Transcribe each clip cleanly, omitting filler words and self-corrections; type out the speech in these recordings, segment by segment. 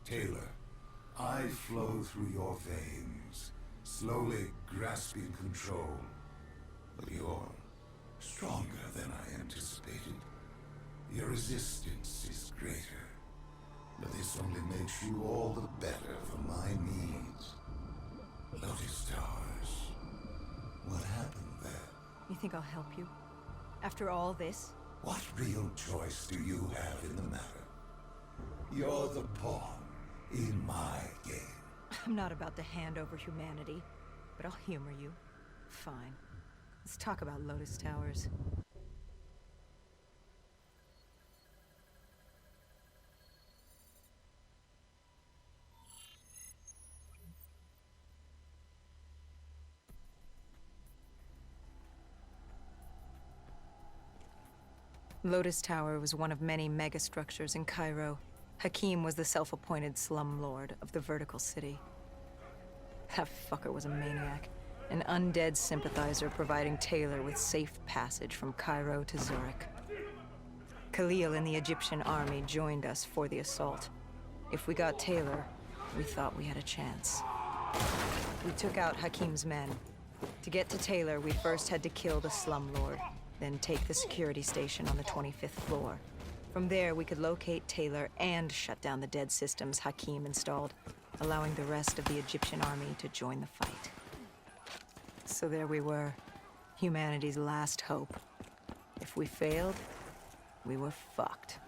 Taylor, I flow through your veins, slowly grasping control. But you're stronger than I anticipated. Your resistance is greater. But this only makes you all the better for my needs. Lotus Towers. What happened there? You think I'll help you? After all this? What real choice do you have in the matter? You're the pawn in my game. I'm not about to hand over humanity, but I'll humor you. Fine. Let's talk about Lotus Towers. Lotus Tower was one of many megastructures in Cairo. Hakim was the self-appointed slumlord of the vertical city. That fucker was a maniac, an undead sympathizer providing Taylor with safe passage from Cairo to Zurich. Khalil and the Egyptian army joined us for the assault. If we got Taylor, we thought we had a chance. We took out Hakim's men. To get to Taylor, we first had to kill the slumlord, then take the security station on the 25th floor. From there, we could locate Taylor and shut down the dead systems Hakim installed, allowing the rest of the Egyptian army to join the fight. So there we were, humanity's last hope. If we failed, we were fucked.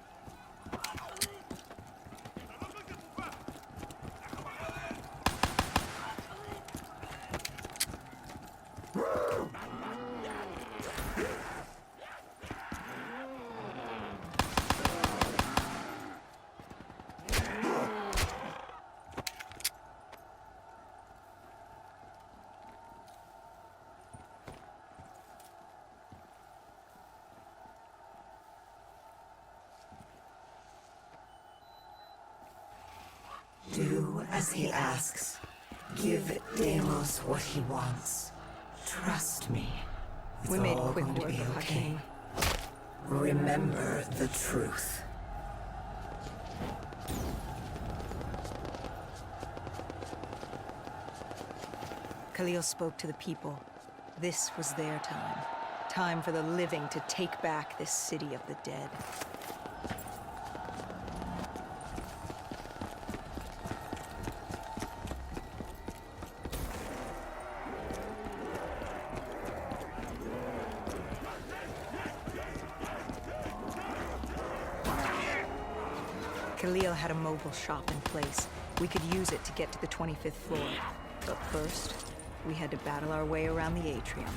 Do as he asks. Give Deimos what he wants. Trust me. It's We made all quick going to work be of okay. Hakim. Remember the truth. Khalil spoke to the people. This was their time. Time for the living to take back this city of the dead. Khalil had a mobile shop in place. We could use it to get to the 25th floor. But first, we had to battle our way around the atrium.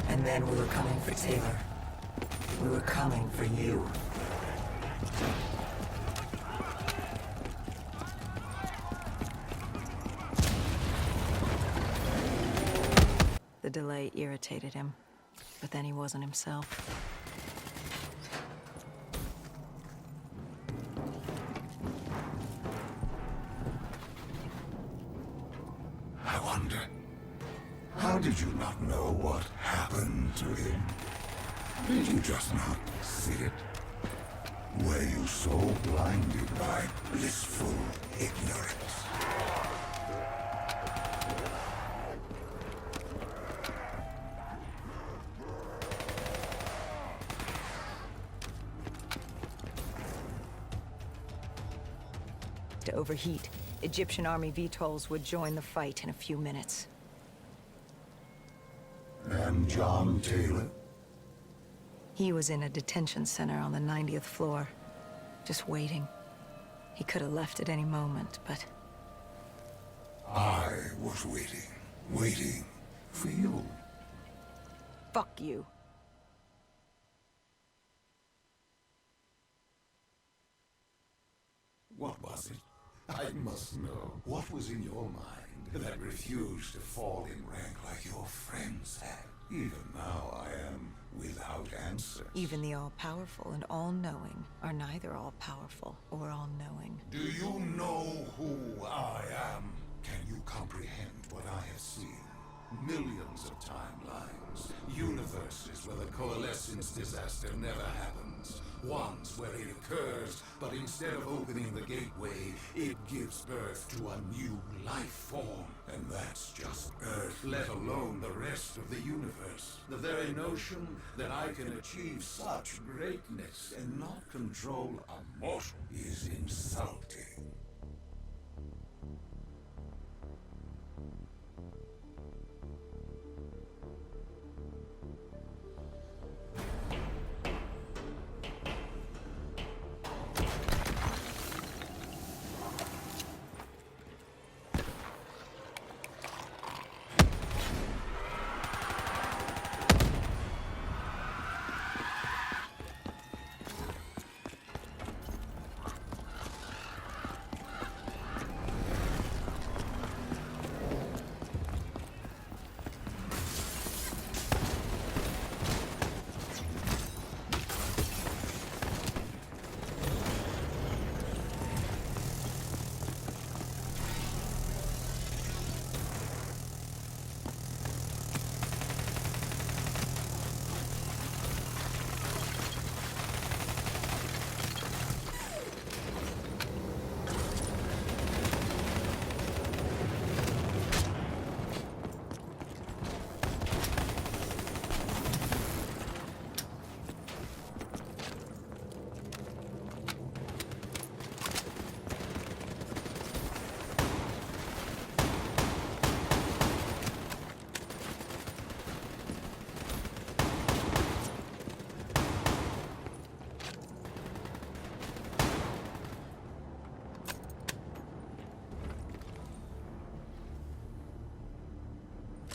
And then we were coming for Taylor. We were coming for you. The delay irritated him, but then he wasn't himself. I wonder, how did you not know what happened to him? Did you just not see it? Were you so blinded by blissful ignorance? To overheat, Egyptian army VTOLs would join the fight in a few minutes. And am John Taylor. He was in a detention center on the 90th floor, just waiting. He could have left at any moment, but... I was waiting for you. Fuck you. What was it? I must know. What was in your mind that refused to fall in rank like your friends had? Even now I am without answers. Even the all-powerful and all-knowing are neither all-powerful or all-knowing. Do you know who I am? Can you comprehend what I have seen? Millions of timelines, universes where the coalescence disaster never happens. Ones where it occurs, but instead of opening the gateway, it gives birth to a new life form. And that's just Earth, let alone the rest of the universe. The very notion that I can achieve such greatness and not control a mortal is insulting.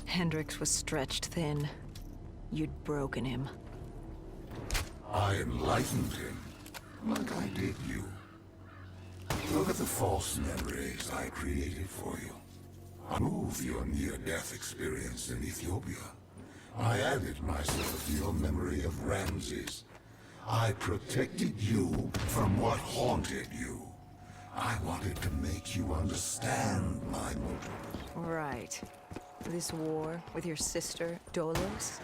Hendricks was stretched thin. You'd broken him. I enlightened him, like I did you. Look at the false memories I created for you. I moved your near-death experience in Ethiopia. I added myself to your memory of Ramses. I protected you from what haunted you. I wanted to make you understand my motive. Right. This war with your sister, Dolos?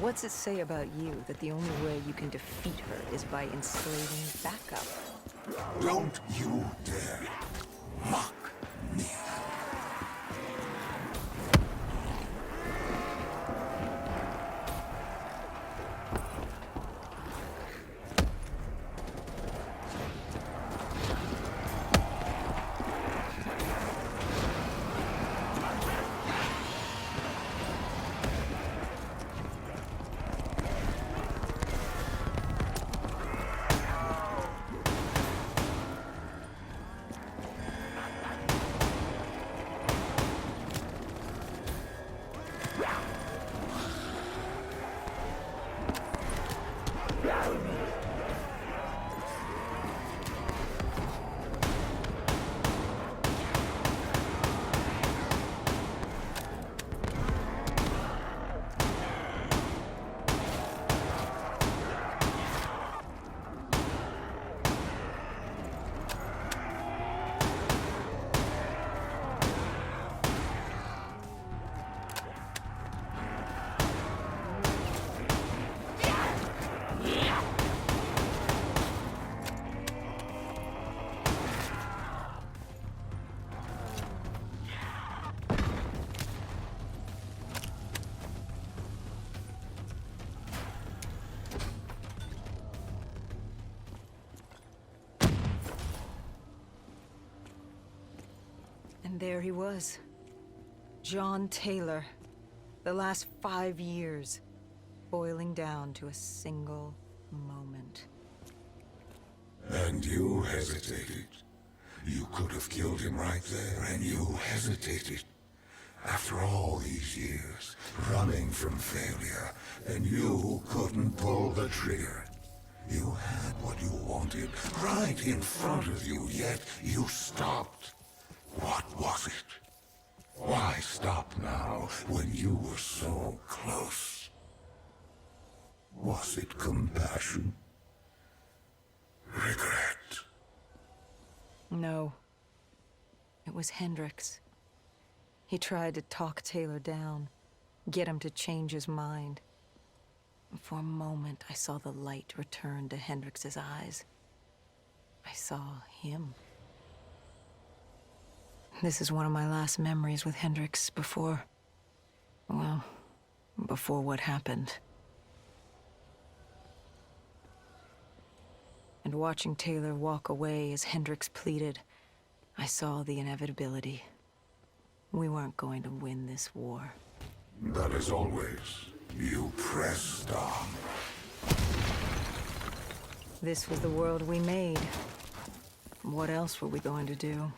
What's it say about you that the only way you can defeat her is by enslaving backup? Don't you dare mock me. And there he was. John Taylor. The last 5 years, boiling down to a single moment. And you hesitated. You could have killed him right there, and you hesitated. After all these years, running from failure, and you couldn't pull the trigger. You had what you wanted right in front of you, yet you stopped. What was it? Why stop now when you were so close? Was it compassion? Regret? No. It was Hendricks. He tried to talk Taylor down, get him to change his mind. For a moment, I saw the light return to Hendricks' eyes. I saw him. This is one of my last memories with Hendricks before... well, before what happened. And watching Taylor walk away as Hendricks pleaded, I saw the inevitability. We weren't going to win this war. But as always, you pressed on. This was the world we made. What else were we going to do?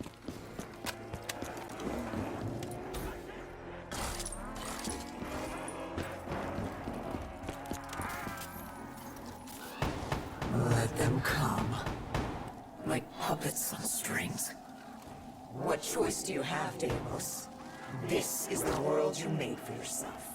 Let them come. Like puppets on strings. What choice do you have, Deimos? This is the world you made for yourself.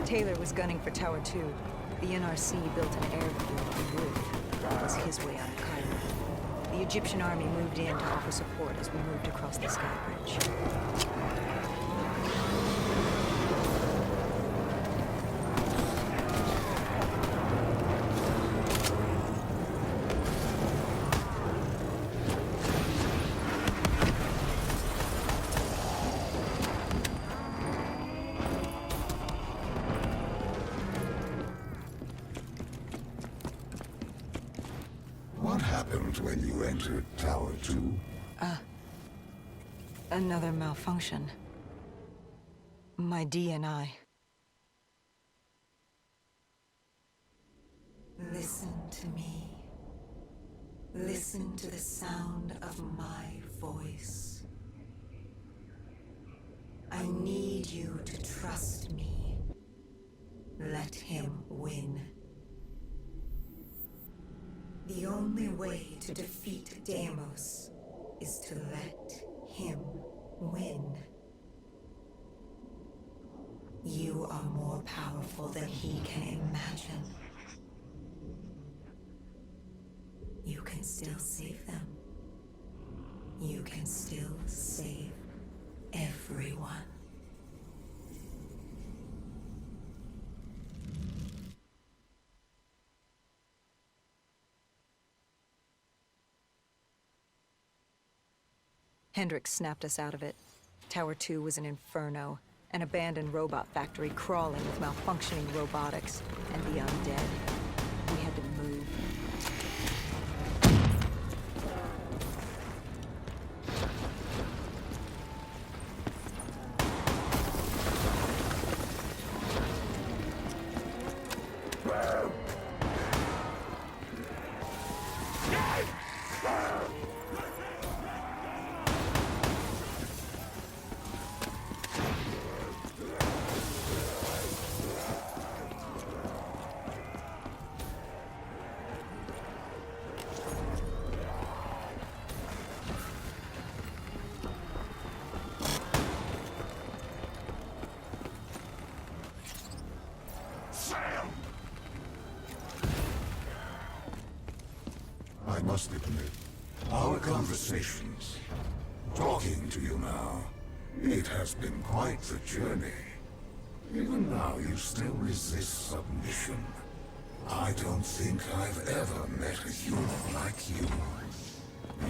Taylor was gunning for Tower 2. The NRC built an airfield on the roof. That was his way out of Cairo. The Egyptian army moved in to offer support as we moved across the sky bridge. What happened when you entered Tower 2? Another malfunction. My DNI. Listen to me. Listen to the sound of my voice. I need you to trust me. Let him win. The only way to defeat Deimos is to let him win. You are more powerful than he can imagine. You can still save them. You can still save everyone. Hendricks snapped us out of it. Tower 2 was an inferno, an abandoned robot factory crawling with malfunctioning robotics and the undead. We had to move. I must admit, our conversations, talking to you now, it has been quite the journey. Even now you still resist submission. I don't think I've ever met a human like you.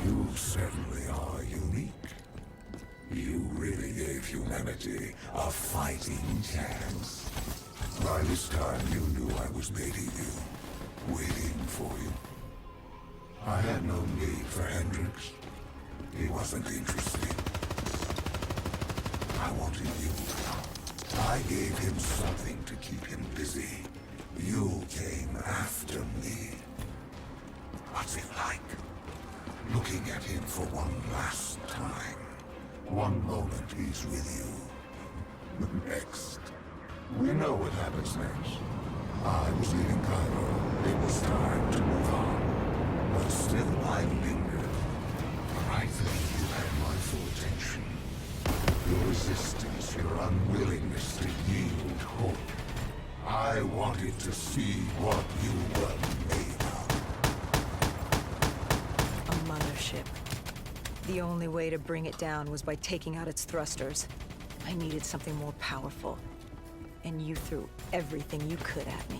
You certainly are unique. You really gave humanity a fighting chance. By this time you knew I was baiting you, waiting for you. I had no need for Hendricks. He wasn't interested. I wanted you. I gave him something to keep him busy. You came after me. What's it like? Looking at him for one last time. One moment he's with you. Next. We know what happens next. I was leaving Cairo. It was time to move on. But still I lingered. I think you had my full attention. Your resistance, your unwillingness to yield hope. I wanted to see what you were made of. A mothership. The only way to bring it down was by taking out its thrusters. I needed something more powerful. And you threw everything you could at me.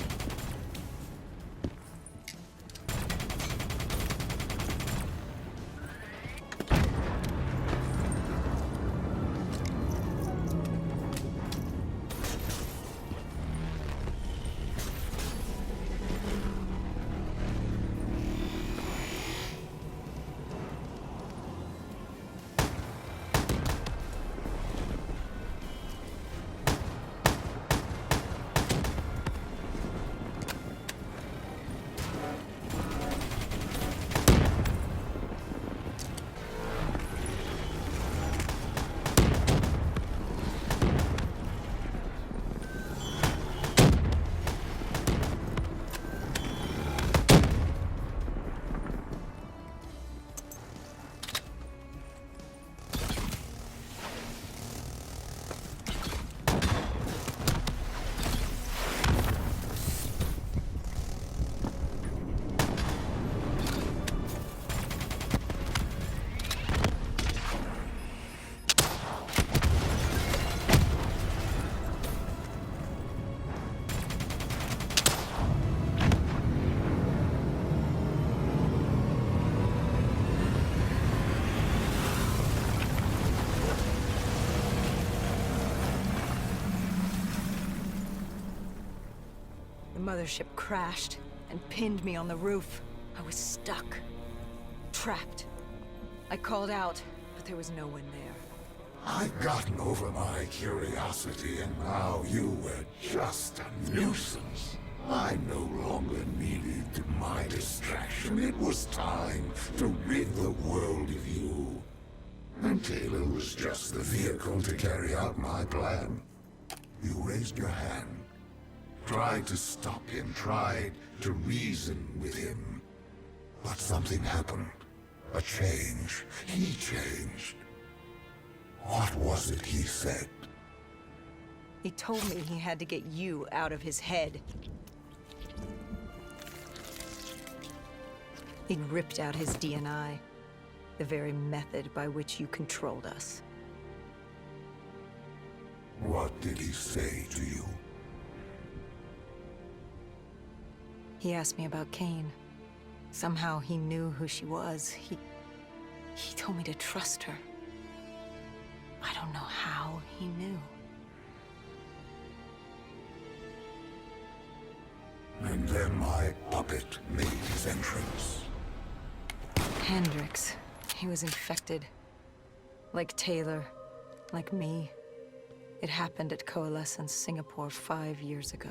The mothership crashed and pinned me on the roof. I was stuck. Trapped. I called out, but there was no one there. I've gotten over my curiosity, and now you were just a nuisance. I no longer needed my distraction. It was time to rid the world of you. And Taylor was just the vehicle to carry out my plan. You raised your hand, tried to stop him, tried to reason with him. But something happened. A change. He changed. What was it he said? He told me he had to get you out of his head. He'd ripped out his DNI, the very method by which you controlled us. What did he say to you? He asked me about Kane. Somehow he knew who she was. He told me to trust her. I don't know how he knew. And then my puppet made his entrance. Hendricks. He was infected. Like Taylor. Like me. It happened at Coalescence Singapore 5 years ago.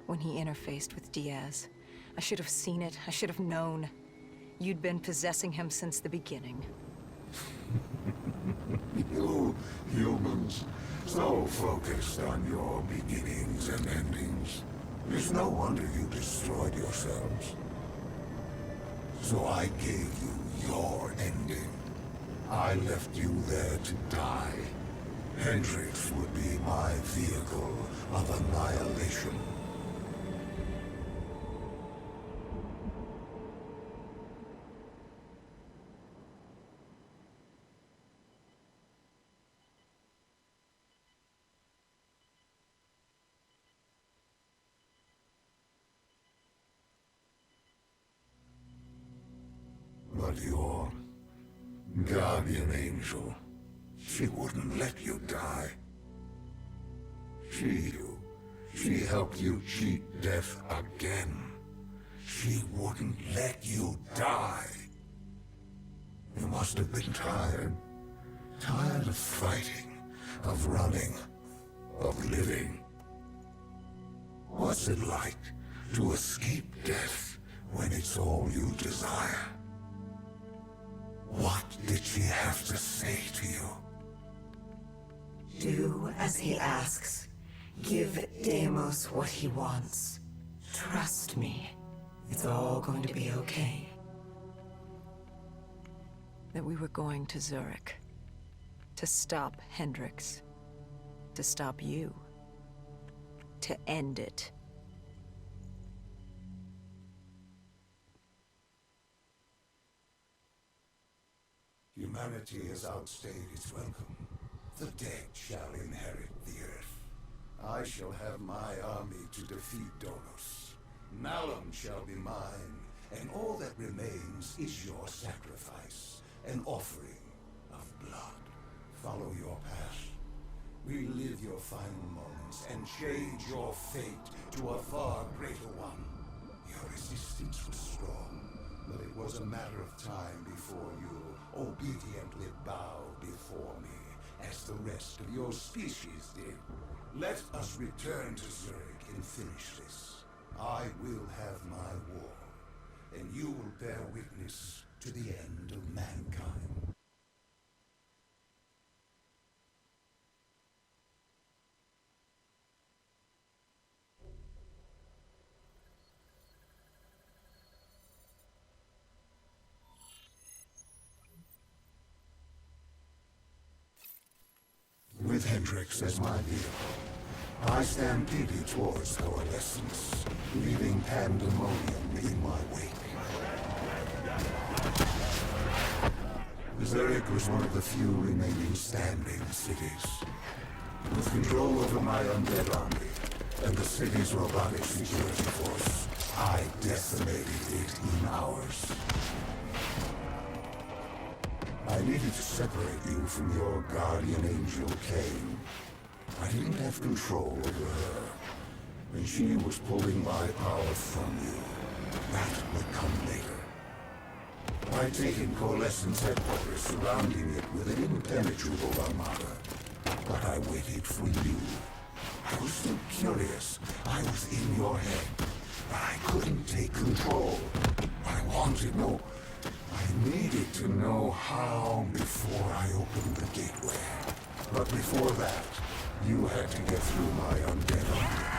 When he interfaced with Diaz. I should have seen it. I should have known. You'd been possessing him since the beginning. You humans, so focused on your beginnings and endings. It's no wonder you destroyed yourselves. So I gave you your ending. I left you there to die. Hendricks would be my vehicle of annihilation. But your guardian angel, she wouldn't let you die. She helped you cheat death again. She wouldn't let you die. You must have been tired. Tired of fighting, of running, of living. What's it like to escape death when it's all you desire? What did she have to say to you? Do as he asks. Give Deimos what he wants. Trust me. It's all going to be okay. That we were going to Zurich. To stop Hendricks. To stop you. To end it. Humanity has outstayed its welcome. The dead shall inherit the earth. I shall have my army to defeat Donos. Malum shall be mine, and all that remains is your sacrifice, an offering of blood. Follow your path. Relive your final moments and change your fate to a far greater one. Your resistance was strong, but it was a matter of time before you obediently bowed before me, as the rest of your species did. Let us return to Zurich and finish this. I will have my war, and you will bear witness to the end of mankind. With Hendricks as my vehicle, I stampeded towards Coalescence, leaving pandemonium in my wake. Zurich was one of the few remaining standing cities. With control over my undead army and the city's robotic security force, I decimated it in hours. I needed to separate you from your guardian angel, Kane. I didn't have control over her, and she was pulling my power from you. That would come later. I'd taken Coalescence headquarters, surrounding it with an impenetrable armada. But I waited for you. I was so curious. I was in your head. But I couldn't take control. I wanted to know. I needed to know how before I opened the gateway. But before that, you had to get through my undead army.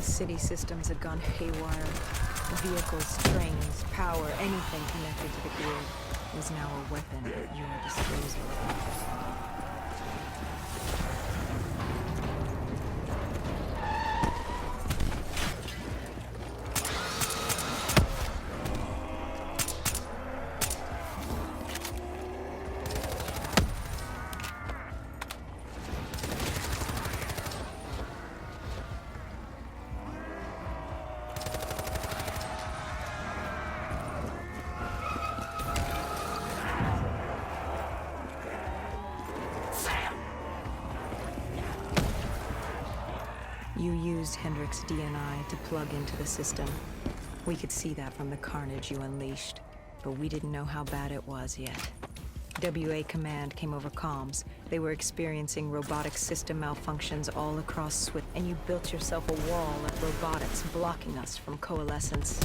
City systems had gone haywire. Vehicles, trains, power, anything connected to the grid was now a weapon at your disposal. You used Hendricks' DNI to plug into the system. We could see that from the carnage you unleashed, but we didn't know how bad it was yet. WA Command came over comms. They were experiencing robotic system malfunctions all across Swift, and you built yourself a wall of robotics blocking us from Coalescence.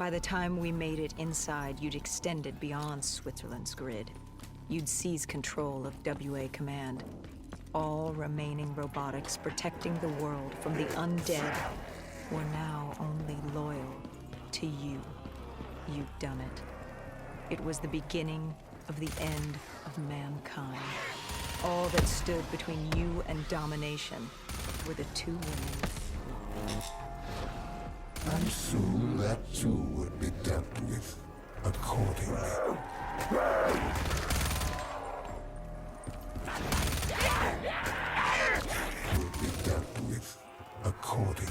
By the time we made it inside, you'd extended beyond Switzerland's grid. You'd seized control of WA Command. All remaining robotics protecting the world from the undead were now only loyal to you. You'd done it. It was the beginning of the end of mankind. All that stood between you and domination were the two women. And soon that too would be dealt with accordingly. Would be dealt with accordingly.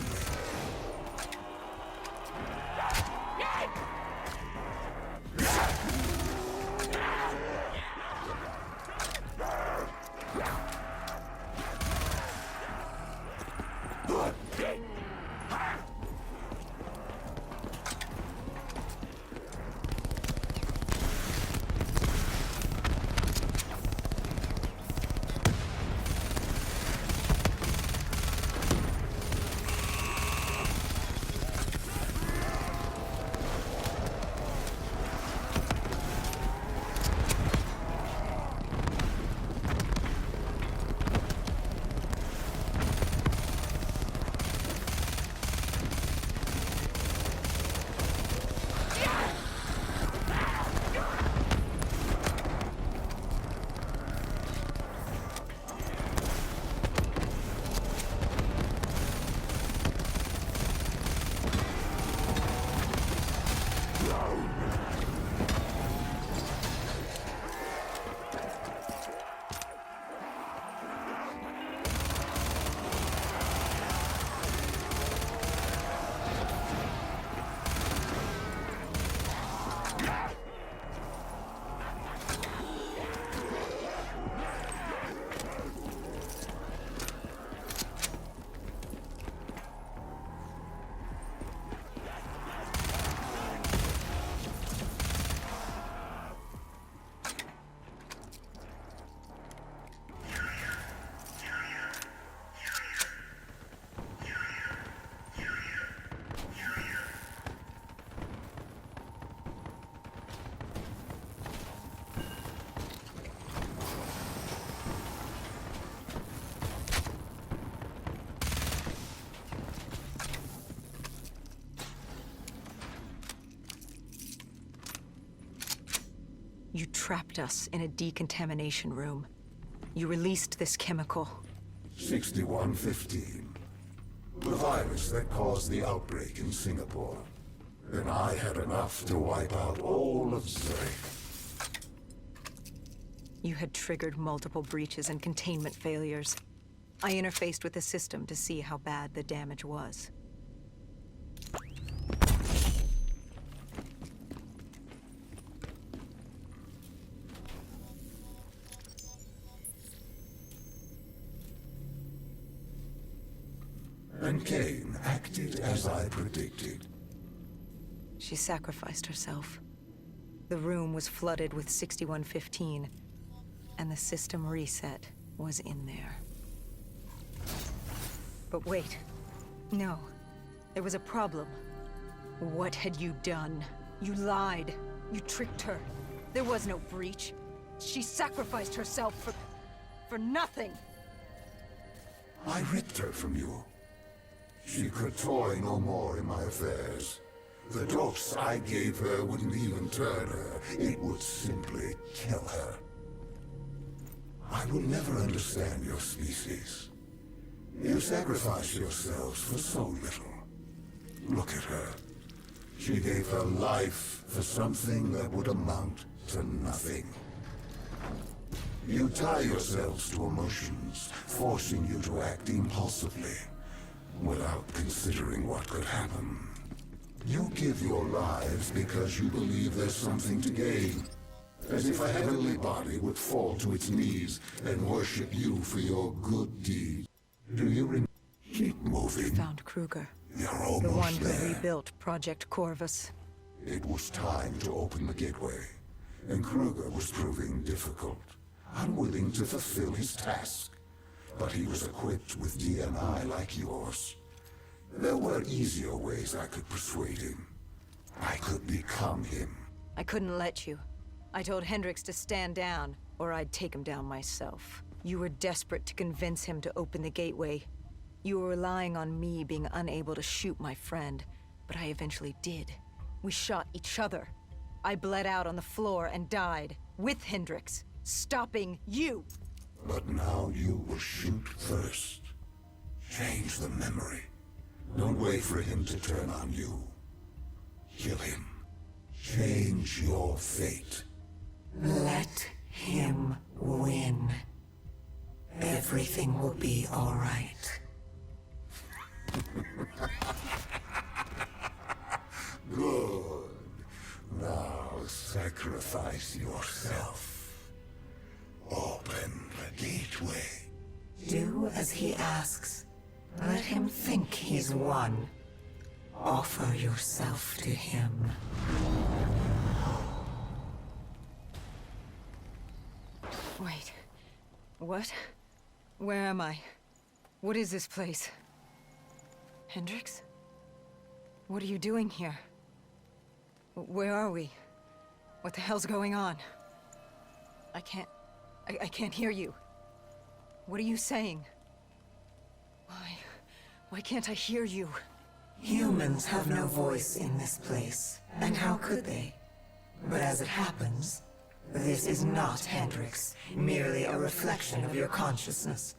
You trapped us in a decontamination room. You released this chemical. 6115. The virus that caused the outbreak in Singapore. And I had enough to wipe out all of Zurich. You had triggered multiple breaches and containment failures. I interfaced with the system to see how bad the damage was. And Kane acted as I predicted. She sacrificed herself. The room was flooded with 6115, and the system reset was in there. But wait. No. There was a problem. What had you done? You lied. You tricked her. There was no breach. She sacrificed herself for nothing. I ripped her from you. She could toy no more in my affairs. The dose I gave her wouldn't even turn her. It would simply kill her. I will never understand your species. You sacrifice yourselves for so little. Look at her. She gave her life for something that would amount to nothing. You tie yourselves to emotions, forcing you to act impulsively, without considering what could happen. You give your lives because you believe there's something to gain. As if a heavenly body would fall to its knees and worship you for your good deed. Do you keep moving? Found Kruger. You're The almost one who there. rebuilt Project Corvus. It was time to open the gateway, and Kruger was proving difficult, unwilling to fulfill his task. But he was equipped with DNI like yours. There were easier ways I could persuade him. I could become him. I couldn't let you. I told Hendricks to stand down, or I'd take him down myself. You were desperate to convince him to open the gateway. You were relying on me being unable to shoot my friend, but I eventually did. We shot each other. I bled out on the floor and died, with Hendricks, stopping you! But now you will shoot first. Change the memory. Don't wait for him to turn on you. Kill him. Change your fate. Let him win. Everything will be all right. Good. Now sacrifice yourself. Open the gateway. Do as he asks. Let him think he's won. Offer yourself to him. Wait. What? Where am I? What is this place? Hendricks? What are you doing here? Where are we? What the hell's going on? I can't hear you. What are you saying? Why can't I hear you? Humans have no voice in this place, and how could they? But as it happens, this is not Hendricks, merely a reflection of your consciousness.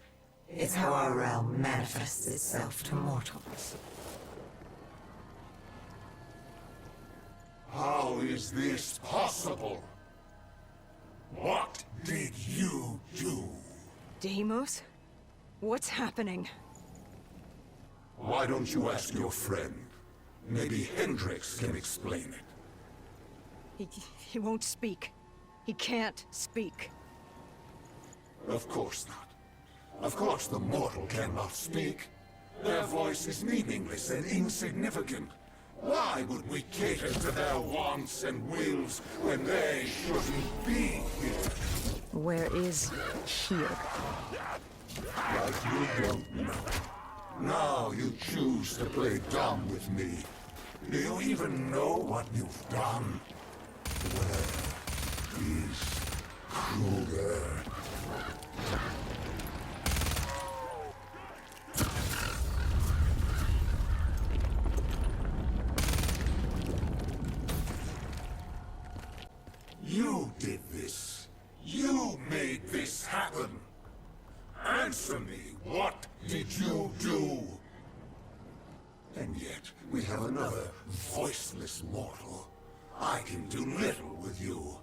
It's how our realm manifests itself to mortals. How is this possible? What did you do? Deimos? What's happening? Why don't you ask your friend? Maybe Hendricks can explain it. He won't speak. He can't speak. Of course not. Of course the mortal cannot speak. Their voice is meaningless and insignificant. Why would we cater to their wants and wills when they shouldn't be here? Where is here? Like you don't know. Now you choose to play dumb with me. Do you even know what you've done? Where is Kruger? You did this. You made this happen. Answer me, what did you do? And yet, we have another voiceless mortal. I can do little with you.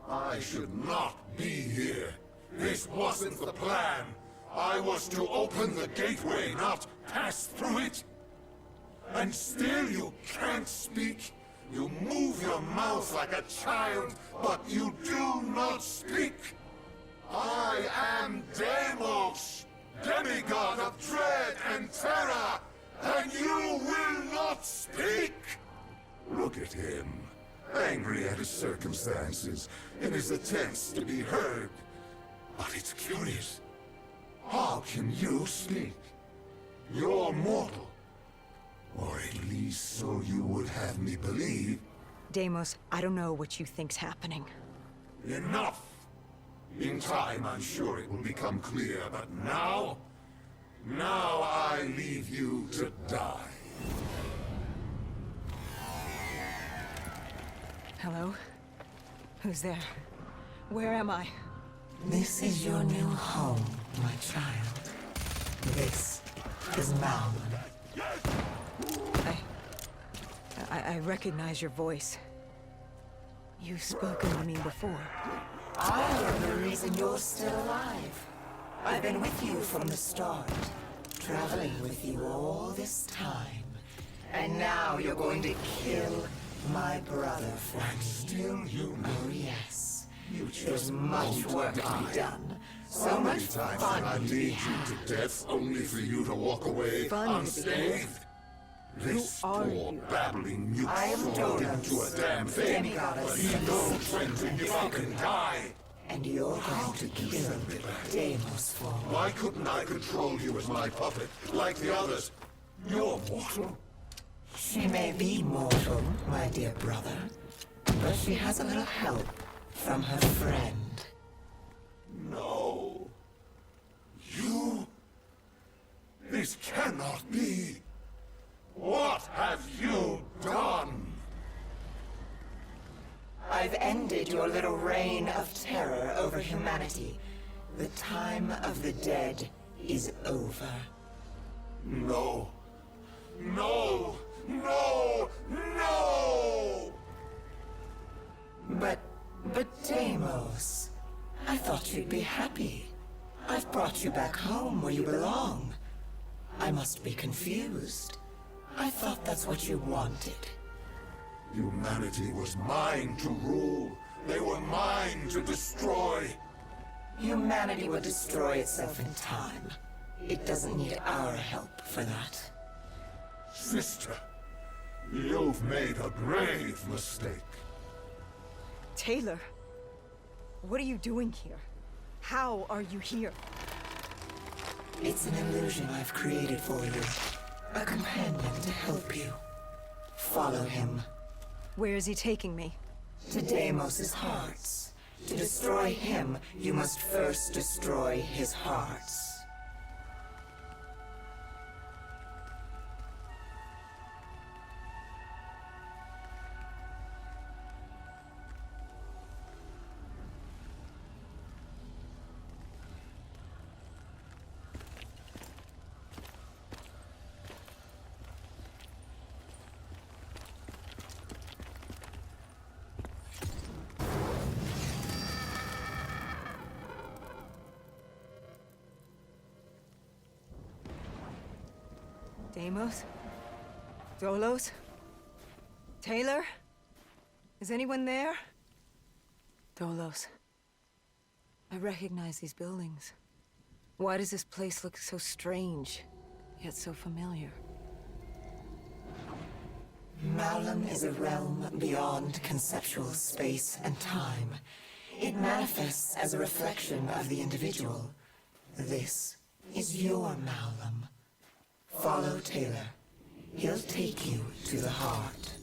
I should not be here. This wasn't the plan. I was to open the gateway, not pass through it. And still you can't speak. You move your mouth like a child, but you do not speak. I am Deimos, demigod of dread and terror, and you will not speak! Look at him, angry at his circumstances, in his attempts to be heard. But it's curious. How can you speak? You're mortal. Or at least so you would have me believe. Deimos, I don't know what you think's happening. Enough! In time, I'm sure it will become clear, but now... Now I leave you to die. Hello? Who's there? Where am I? This is your new home, my child. This is Malman. I recognize your voice. You've spoken to me before. I am the reason you're still alive. I've been with you from the start, traveling with you all this time. And now you're going to kill my brother for me. Still you know. Oh yes. There's much work to be done. So much Times fun I to be lead had. you to death only for you to walk away Fun to be unscathed? This Who are poor you? babbling mute I am soul Dodos, into a damn thing, demigod of but he Sin knows City. when to give up and die. And you're going to kill Deimos for me. Why couldn't I control you as my puppet, like the others? You're mortal. She may be mortal, my dear brother, but she has a little help from her friend. No. You? This cannot be. What have you done? I've ended your little reign of terror over humanity. The time of the dead is over. No. No! No! No! But Deimos, I thought you'd be happy. I've brought you back home where you belong. I must be confused. I thought that's what you wanted. Humanity was mine to rule. They were mine to destroy. Humanity will destroy itself in time. It doesn't need our help for that. Sister, you've made a grave mistake. Taylor, what are you doing here? How are you here? It's an illusion I've created for you. A companion to help you. Follow him. Where is he taking me? To Deimos' hearts. To destroy him, you must first destroy his hearts. Deimos? Dolos? Taylor? Is anyone there? Dolos. I recognize these buildings. Why does this place look so strange, yet so familiar? Malum is a realm beyond conceptual space and time. It manifests as a reflection of the individual. This is your Malum. Follow Taylor. He'll take you to the heart.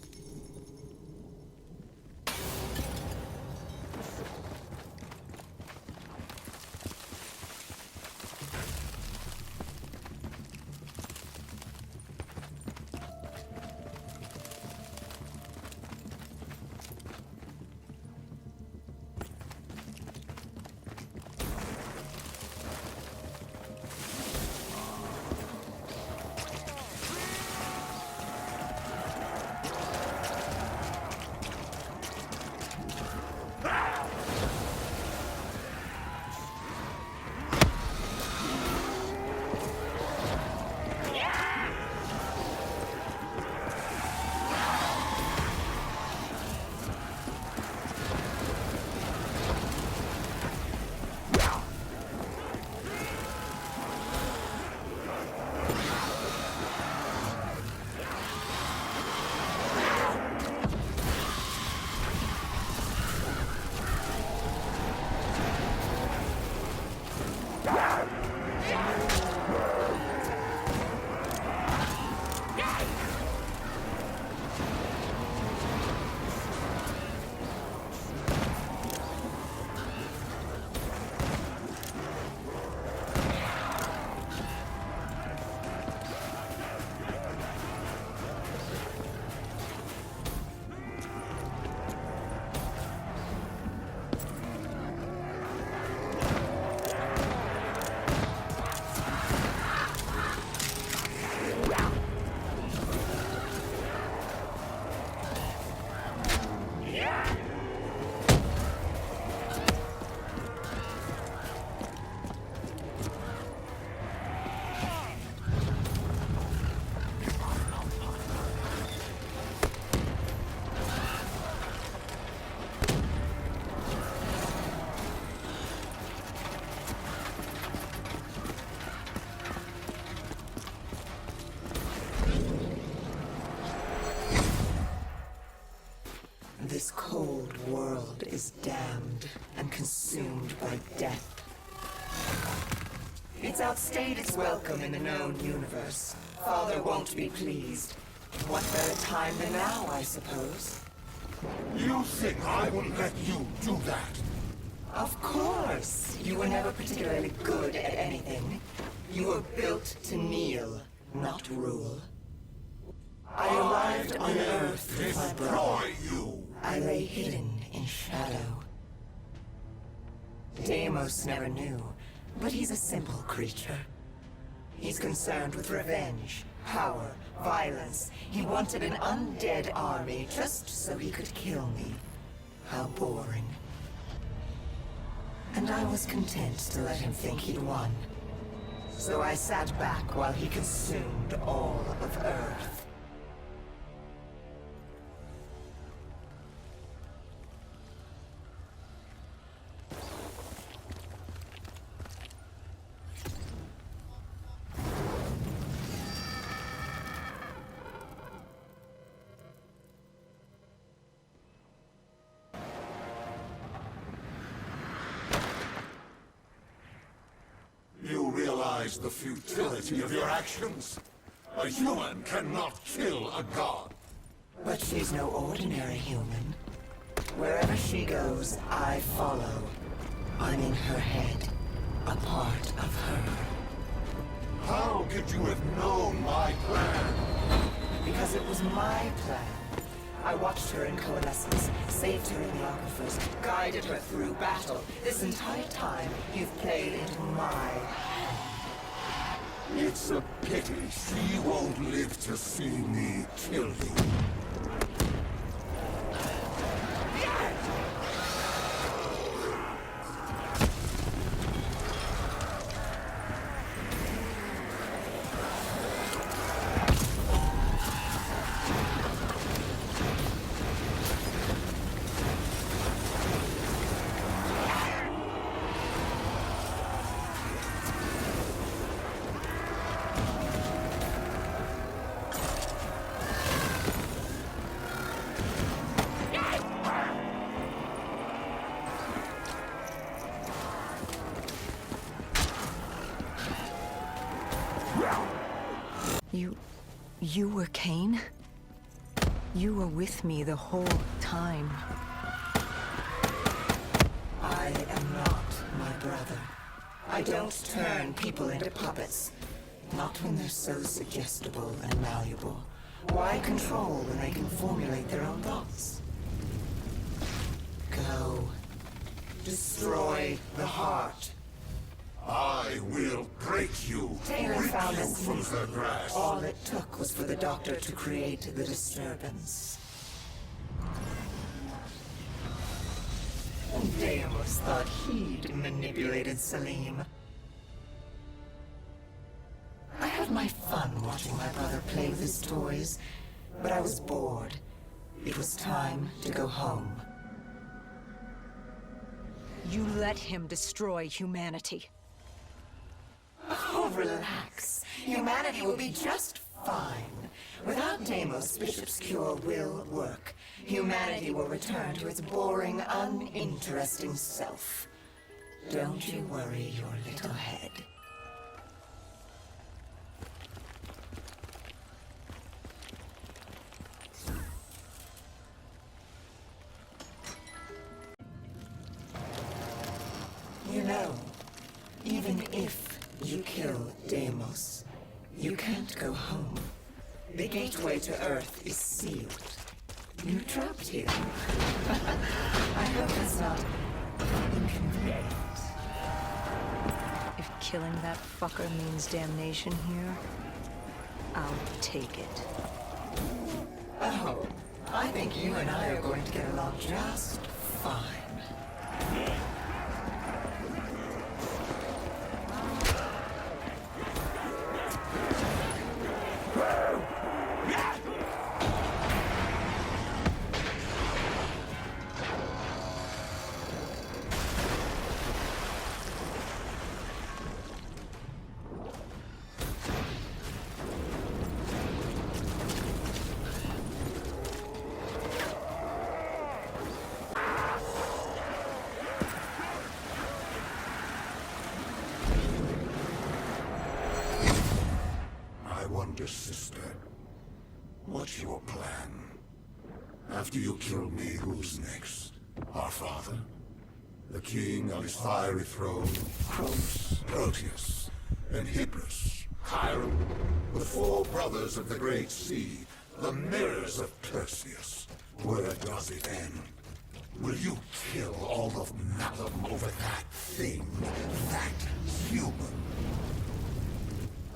This cold world is damned and consumed by death. It's outstayed its welcome in the known universe. Father won't be pleased. What better time than now, I suppose? You think I will let you do that? Of course! You were never particularly good at anything. You were built to kneel, not rule. I arrived on Earth with my brother. Destroy you! I lay hidden in shadow. Deimos never knew, but he's a simple creature. He's concerned with revenge, power, violence. He wanted an undead army just so he could kill me. How boring. And I was content to let him think he'd won. So I sat back while he consumed all of Earth. You realize the futility of your actions? A human cannot kill a god. But she's no ordinary human. Wherever she goes, I follow. I'm in her head, a part of her. How could you have known my plan? Because it was my plan. I watched her in Coalescence, saved her in the Aquifers, guided her through battle. This entire time, you've played into my... It's a pity she won't live to see me kill you. You were Kane? You were with me the whole time. I am not my brother. I don't turn people into puppets. Not when they're so suggestible and malleable. Why control when they can formulate their own thoughts? Go. Destroy the heart. I will break you, Taylor rip found you us. from the grass. All it took was for the doctor to create the disturbance. Deimos thought he'd manipulated Salim. I had my fun watching my brother play with his toys, but I was bored. It was time to go home. You let him destroy humanity. Oh, relax. Humanity will be just fine. Without Deimos, Bishop's cure will work. Humanity will return to its boring, uninteresting self. Don't you worry your little head. You know, even if you kill Deimos, you can't go home. The gateway to Earth is sealed. You're trapped here. I hope it's not inconvenient. If killing that fucker means damnation here, I'll take it. Oh, I think you and I are going to get along just fine. My wonder sister. What's your plan? After you kill me, who's next? Our father? The king on his fiery throne? Cronus, Proteus, and Hybris, Chiron? The four brothers of the Great Sea, the mirrors of Perseus. Where does it end? Will you kill all of Malum over that thing? That human?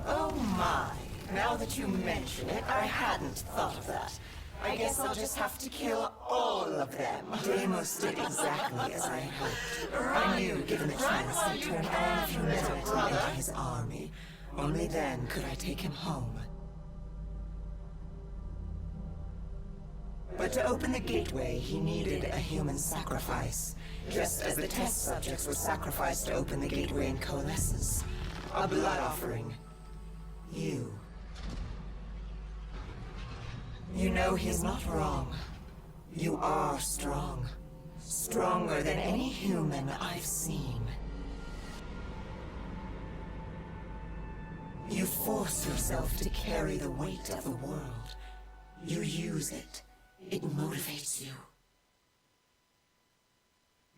Oh my. Now that you mention it, I hadn't thought of that. I guess I'll just have to kill all of them. Deimos did exactly as I hoped. I knew, given the chance, he'd turn all of humanity into his army. Only then could I take him home. But to open the gateway, he needed a human sacrifice. Just as the test subjects were sacrificed to open the gateway in Coalescence. A blood offering. You. You know he's not wrong. You are strong. Stronger than any human I've seen. You force yourself to carry the weight of the world. You use it. It motivates you.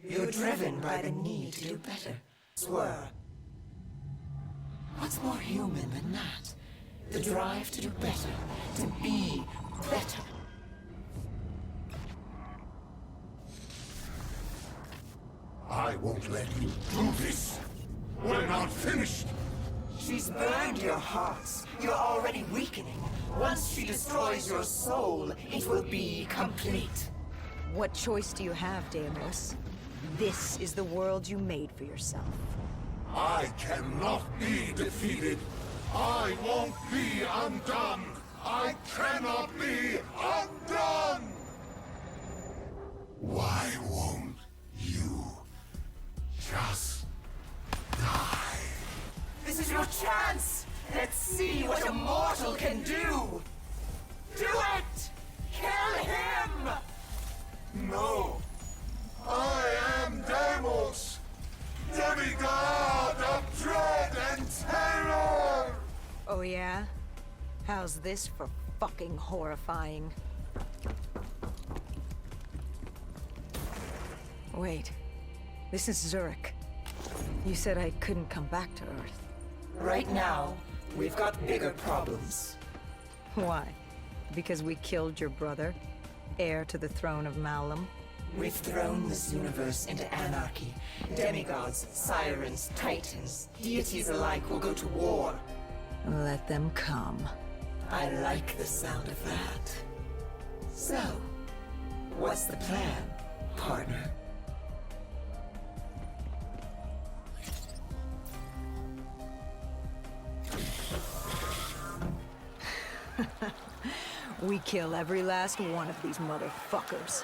You're driven by the need to do better. Swear. What's more human than that? The drive to do better. To be better. I won't let you do this. We're not finished. She's burned your hearts. You're already weakening. Once she destroys your soul, it will be complete. What choice do you have, Deimos? This is the world you made for yourself. I cannot be defeated. I won't be undone. I cannot be undone! Why won't you just die? This is your chance! Let's see what a mortal can do! Do it! Kill him! No! I am Deimos! Demigod of dread and terror! Oh yeah? How's this for fucking horrifying? Wait. This is Zurich. You said I couldn't come back to Earth. Right now, we've got bigger problems. Why? Because we killed your brother? Heir to the throne of Malum? We've thrown this universe into anarchy. Demigods, sirens, titans, deities alike will go to war. Let them come. I like the sound of that. So, what's the plan, partner? We kill every last one of these motherfuckers.